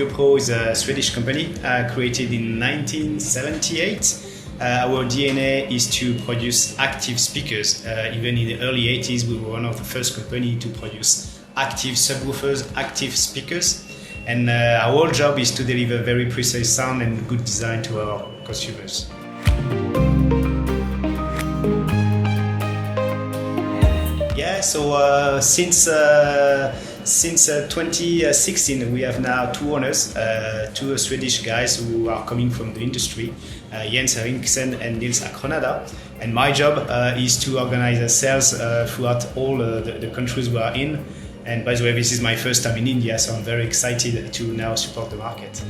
Audiopro is a Swedish company created in 1978. Our DNA is to produce active speakers. Even in the early 80s, we were one of the first companies to produce active subwoofers, active speakers. And our whole job is to deliver very precise sound and good design to our consumers. Yeah, so since 2016, we have now two owners, two Swedish guys who are coming from the industry, Jens Henriksen and Nils Akronada. And my job is to organize the sales throughout all the countries we are in. And by the way, this is my first time in India, so I'm very excited to now support the market.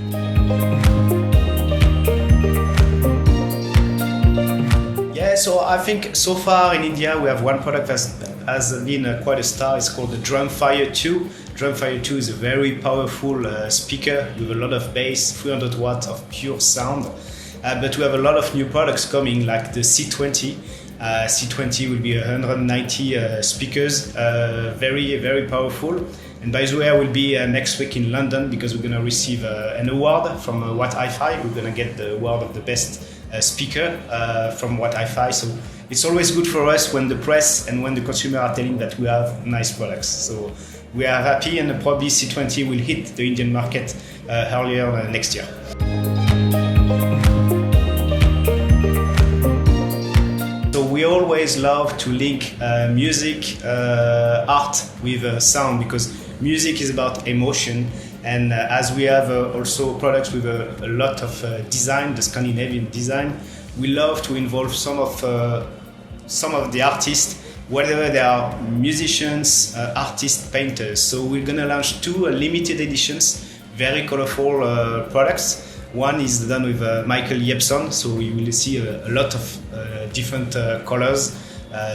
Yeah, so I think so far in India we have one product that has been quite a star. It's called the Drumfire 2. Drumfire 2 is a very powerful speaker with a lot of bass, 300 watts of pure sound. But we have a lot of new products coming, like the C20. C20 will be 190 speakers, very, very powerful. And by the way, I will be next week in London because we're going to receive an award from WIFI. We're going to get the award of the best speaker from WIFI. So it's always good for us when the press and when the consumer are telling that we have nice products. So we are happy, and probably C20 will hit the Indian market earlier next year. So we always love to link music, art with sound, because music is about emotion. And as we have also products with a lot of design, the Scandinavian design, we love to involve some of the artists, whether they are musicians, artists, painters. So we're going to launch two limited editions, very colorful products. One is done with Michael Jepson, so you will see a lot of different colors.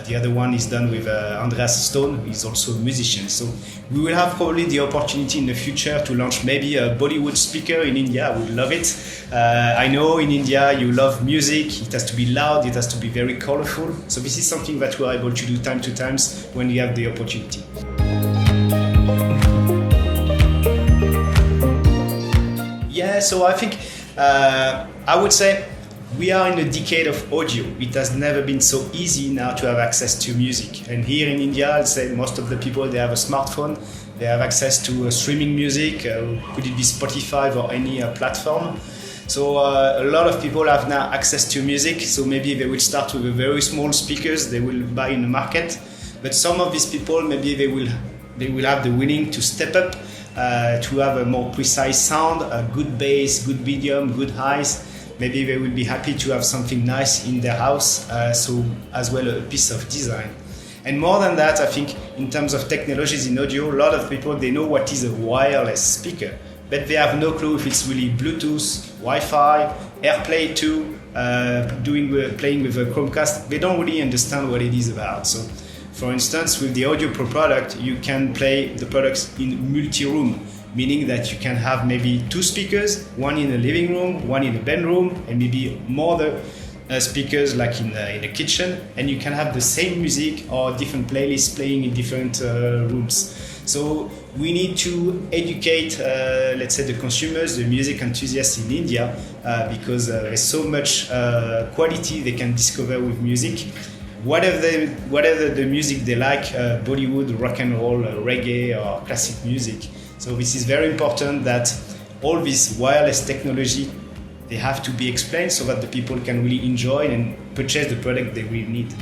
The other one is done with Andreas Stone, he's also a musician. So we will have probably the opportunity in the future to launch maybe a Bollywood speaker in India. I would love it. I know in India you love music, it has to be loud, it has to be very colorful. So this is something that we are able to do time to time when we have the opportunity. Yeah, so I think I would say we are in a decade of audio. It has never been so easy now to have access to music. And here in India, I'd say most of the people, they have a smartphone, they have access to streaming music, could it be Spotify or any platform. So a lot of people have now access to music, so maybe they will start with a very small speakers they will buy in the market. But some of these people, maybe they will have the willing to step up, to have a more precise sound, a good bass, good medium, good highs. Maybe they will be happy to have something nice in their house, so as well a piece of design. And more than that, I think in terms of technologies in audio, a lot of people, they know what is a wireless speaker, but they have no clue if it's really Bluetooth, Wi-Fi, AirPlay 2, playing with a Chromecast. They don't really understand what it is about. So for instance, with the Audiopro product, you can play the products in multi-room, meaning that you can have maybe two speakers, one in the living room, one in the bedroom, and maybe more speakers like in the kitchen, and you can have the same music or different playlists playing in different rooms. So we need to educate, let's say, the consumers, the music enthusiasts in India, because there's so much quality they can discover with music. Whatever the music they like, Bollywood, rock and roll, reggae, or classic music. So this is very important that all this wireless technology, they have to be explained so that the people can really enjoy and purchase the product they really need.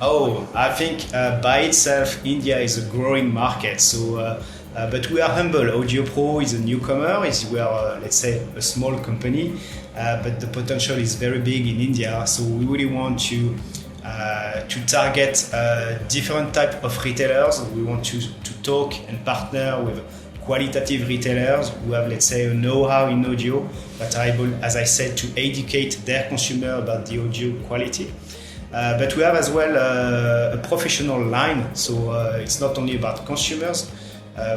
Oh, I think by itself, India is a growing market. So, but we are humble. Audiopro is a newcomer. We are, let's say, a small company, but the potential is very big in India. So we really want to target different type of retailers. We want to talk and partner with qualitative retailers who have, let's say, a know-how in audio, but are able, as I said, to educate their consumer about the audio quality. But we have as well a professional line, so it's not only about consumers.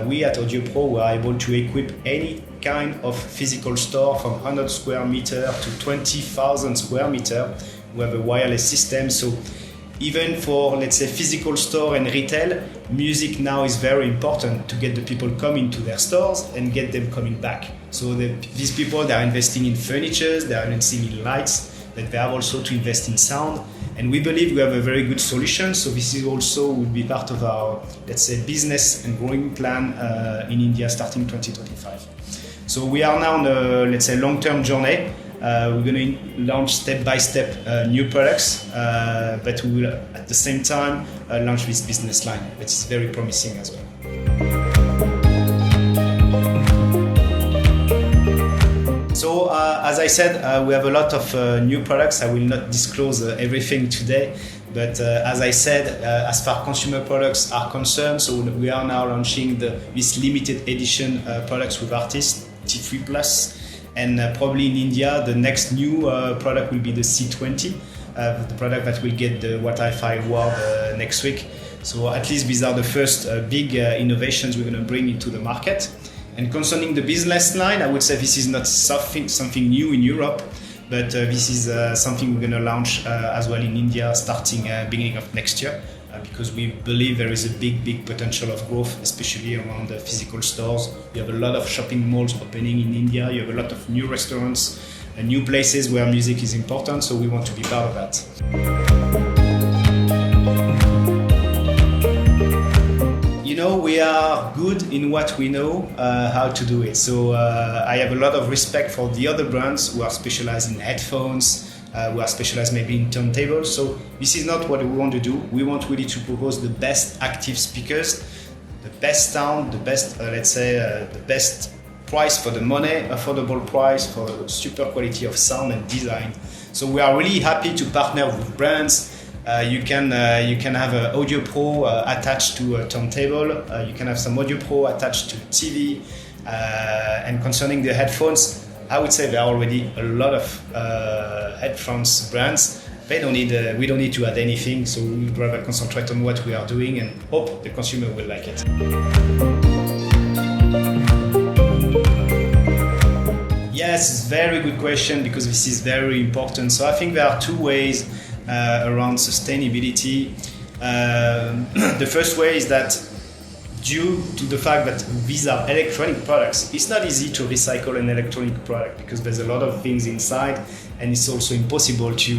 We at Audiopro are able to equip any kind of physical store from 100 square meter to 20,000 square meter. We have a wireless system, so even for, let's say, physical store and retail, music now is very important to get the people coming to their stores and get them coming back. So these people, they are investing in furniture, they are investing in lights, but they have also to invest in sound. And we believe we have a very good solution. So this is also will be part of our, let's say, business and growing plan in India starting 2025. So we are now on a, let's say, long-term journey. We're going to launch step-by-step new products, but we will at the same time launch this business line, which is very promising as well. So as I said, we have a lot of new products. I will not disclose everything today, but as I said, as far as consumer products are concerned, so we are now launching this limited edition products with artists, T3 Plus, and probably in India, the next new product will be the C20, the product that will get the Wi-Fi award next week. So at least these are the first big innovations we're going to bring into the market. And concerning the business line, I would say this is not something new in Europe, but this is something we're going to launch as well in India starting beginning of next year, because we believe there is a big potential of growth, especially around the physical stores. You have a lot of shopping malls opening in India, you have a lot of new restaurants and new places where music is important, so we want to be part of that. You know, we are good in what we know how to do it. So I have a lot of respect for the other brands who are specialized in headphones, who are specialized maybe in turntables. So this is not what we want to do. We want really to propose the best active speakers, the best sound, the best, let's say, the best price for the money, affordable price for super quality of sound and design. So we are really happy to partner with brands. You can have an Audiopro attached to a turntable. You can have some Audiopro attached to TV. And concerning the headphones, I would say there are already a lot of headphones brands. We don't need to add anything, so we would rather concentrate on what we are doing and hope the consumer will like it. Yes, very good question, because this is very important. So I think there are two ways around sustainability. The first way is that due to the fact that these are electronic products, it's not easy to recycle an electronic product because there's a lot of things inside and it's also impossible to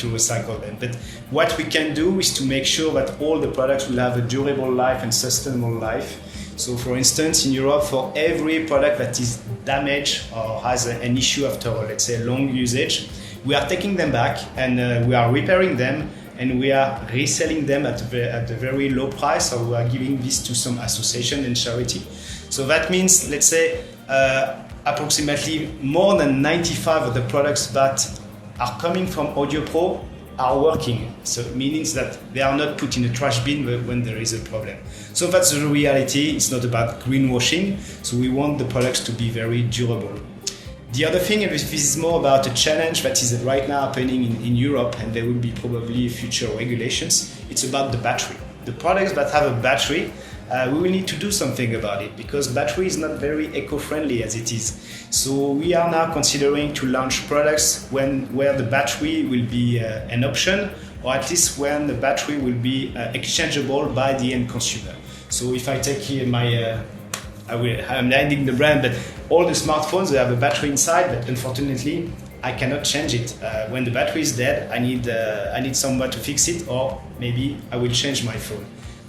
recycle them. But what we can do is to make sure that all the products will have a durable life and sustainable life. So for instance, in Europe, for every product that is damaged or has an issue after, let's say, long usage, we are taking them back and we are repairing them and we are reselling them at a very low price, or we are giving this to some association and charity. So that means, let's say, approximately more than 95 of the products that are coming from Audiopro are working. So it means that they are not put in a trash bin when there is a problem. So that's the reality. It's not about greenwashing. So we want the products to be very durable. The other thing is more about a challenge that is right now happening in Europe, and there will be probably future regulations. It's about the battery. The products that have a battery, we will need to do something about it because battery is not very eco-friendly as it is. So we are now considering to launch products where the battery will be an option, or at least when the battery will be exchangeable by the end consumer. So if I take here my I'm landing the brand, but all the smartphones, they have a battery inside, but unfortunately, I cannot change it. When the battery is dead, I need someone to fix it, or maybe I will change my phone.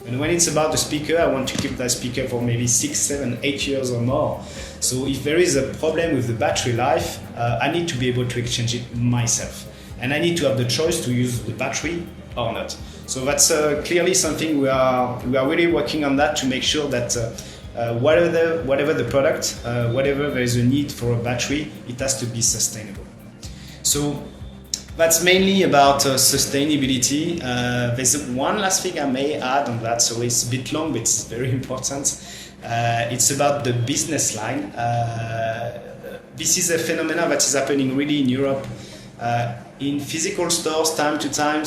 And when it's about the speaker, I want to keep that speaker for maybe 6, 7, 8 years or more. So if there is a problem with the battery life, I need to be able to exchange it myself. And I need to have the choice to use the battery or not. So that's clearly something we are really working on that to make sure that whatever the product, whatever there is a need for a battery, it has to be sustainable. So that's mainly about sustainability. There's one last thing I may add on that, so it's a bit long, but it's very important. It's about the business line. This is a phenomenon that is happening really in Europe. In physical stores, time to time,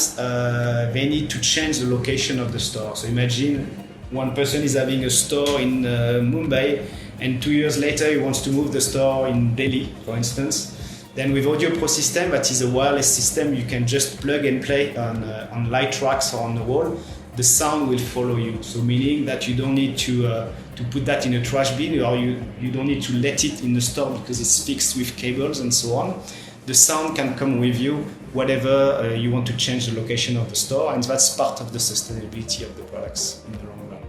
they need to change the location of the store. So imagine one person is having a store in Mumbai, and 2 years later he wants to move the store in Delhi, for instance. Then with Audiopro system, that is a wireless system, you can just plug and play on light tracks or on the wall. The sound will follow you. So meaning that you don't need to put that in a trash bin, or you don't need to let it in the store because it's fixed with cables and so on. The sound can come with you whatever you want to change the location of the store, and that's part of the sustainability of the products in the long run.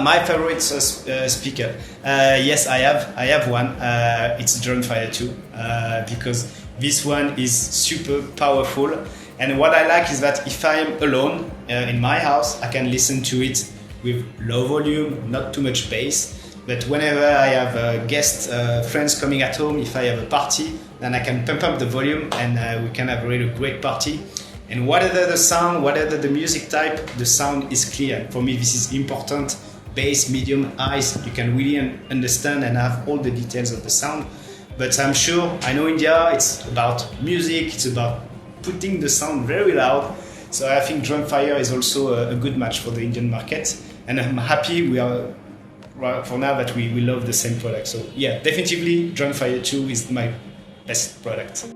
My favorite speaker. Yes, I have one. It's Drumfire 2 because this one is super powerful. And what I like is that if I am alone in my house, I can listen to it with low volume, not too much bass. But whenever I have guest friends coming at home, if I have a party, then I can pump up the volume and we can have a really great party. And whatever the sound, whatever the music type, the sound is clear. For me, this is important. Bass, medium, highs, you can really understand and have all the details of the sound. But I'm sure, I know India, it's about music, it's about putting the sound very loud. So I think Drumfire is also a good match for the Indian market. And I'm happy we are, for now, that we love the same product. So yeah, definitely Drumfire 2 is my best product.